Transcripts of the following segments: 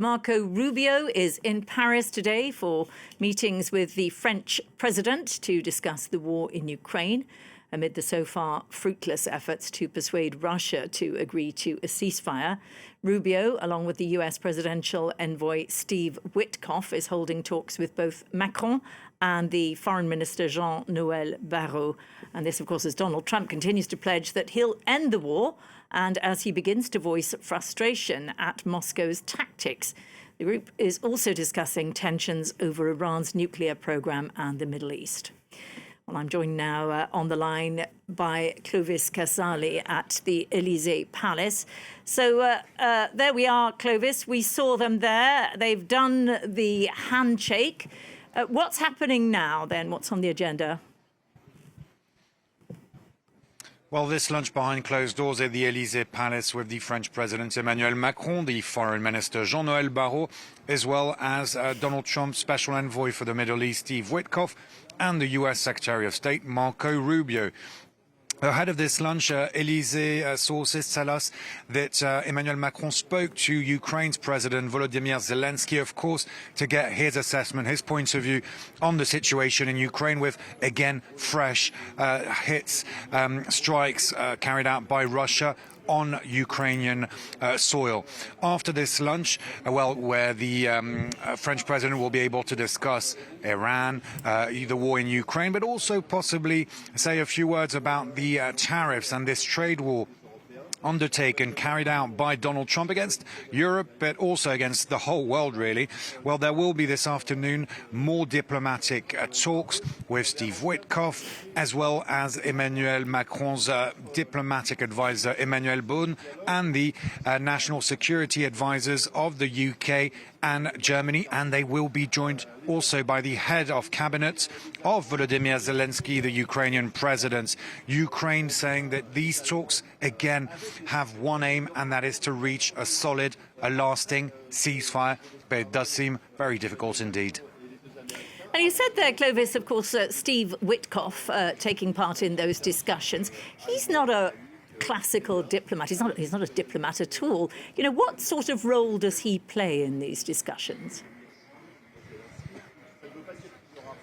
Marco Rubio is in Paris today for meetings with the French president to discuss the war in Ukraine, amid the so far fruitless efforts to persuade Russia to agree to a ceasefire. Rubio, along with the US presidential envoy Steve Witkoff, is holding talks with both Macron and the Foreign Minister Jean-Noël Barrot. And this, of course, as Donald Trump continues to pledge that he'll end the war, and as he begins to voice frustration at Moscow's tactics. The group is also discussing tensions over Iran's nuclear program and the Middle East. Well, I'm joined now on the line by Clovis Casali at the Elysées Palace. So there we are, Clovis. We saw them there. They've done the handshake. What's happening now, then? What's on the agenda? Well, this lunch behind closed doors at the Elysées Palace with the French President Emmanuel Macron, the Foreign Minister Jean-Noël Barrot, as well as Donald Trump's Special Envoy for the Middle East, Steve Witkoff, and the US Secretary of State Marco Rubio. Ahead of this lunch, Elysées sources tell us that Emmanuel Macron spoke to Ukraine's President Vladimir Zelensky, of course, to get his assessment, his point of view on the situation in Ukraine with, again, fresh hits, strikes carried out by Russia on Ukrainian soil. After this lunch, where the French president will be able to discuss Iran, the war in Ukraine, but also possibly say a few words about the tariffs and this trade war undertaken, carried out by Donald Trump against Europe, but also against the whole world, really. Well, there will be this afternoon more diplomatic talks with Steve Witkoff, as well as Emmanuel Macron's diplomatic advisor, Emmanuel Boun, and the national security advisors of the UK and Germany, and they will be joined also by the head of cabinet of Volodymyr Zelensky, the Ukrainian president. Ukraine saying that these talks, again, have one aim, and that is to reach a solid, a lasting ceasefire, but it does seem very difficult indeed. And you said there, Clovis, of course, Steve Witkoff taking part in those discussions. He's not a classical diplomat. He's not a diplomat at all. You know, what sort of role does he play in these discussions?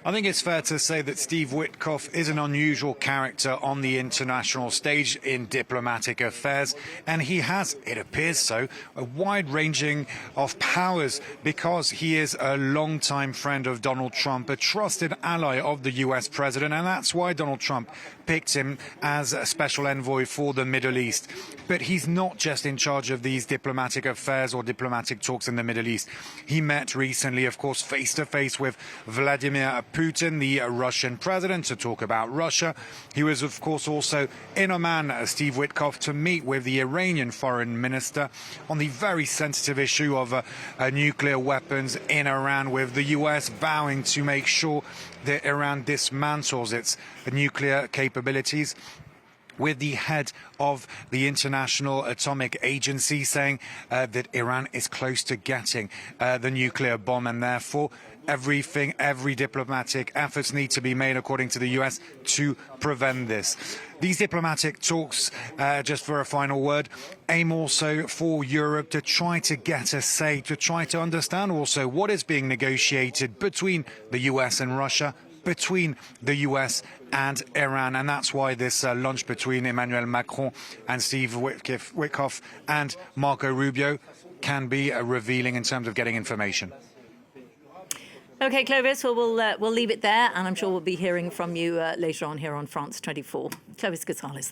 I think it's fair to say that Steve Witkoff is an unusual character on the international stage in diplomatic affairs, and he has, it appears so, a wide-ranging of powers because he is a long-time friend of Donald Trump, a trusted ally of the US president, and that's why Donald Trump picked him as a special envoy for the Middle East. But he's not just in charge of these diplomatic affairs or diplomatic talks in the Middle East. He met recently, of course, face-to-face with Vladimir Putin, the Russian president, to talk about Russia. He was, of course, also in Oman, Steve Witkoff, to meet with the Iranian foreign minister on the very sensitive issue of nuclear weapons in Iran, with the US vowing to make sure that Iran dismantles its nuclear capabilities, with the head of the International Atomic Agency saying that Iran is close to getting the nuclear bomb, and therefore every diplomatic efforts need to be made, according to the US, to prevent this. These diplomatic talks, just for a final word, aim also for Europe to try to get a say, to try to understand also what is being negotiated between the US and Russia, between the US and Iran. And that's why this lunch between Emmanuel Macron and Steve Witkoff and Marco Rubio can be revealing in terms of getting information. OK, Clovis, well, we'll leave it there, and I'm sure we'll be hearing from you later on here on France 24. Clovis Casali.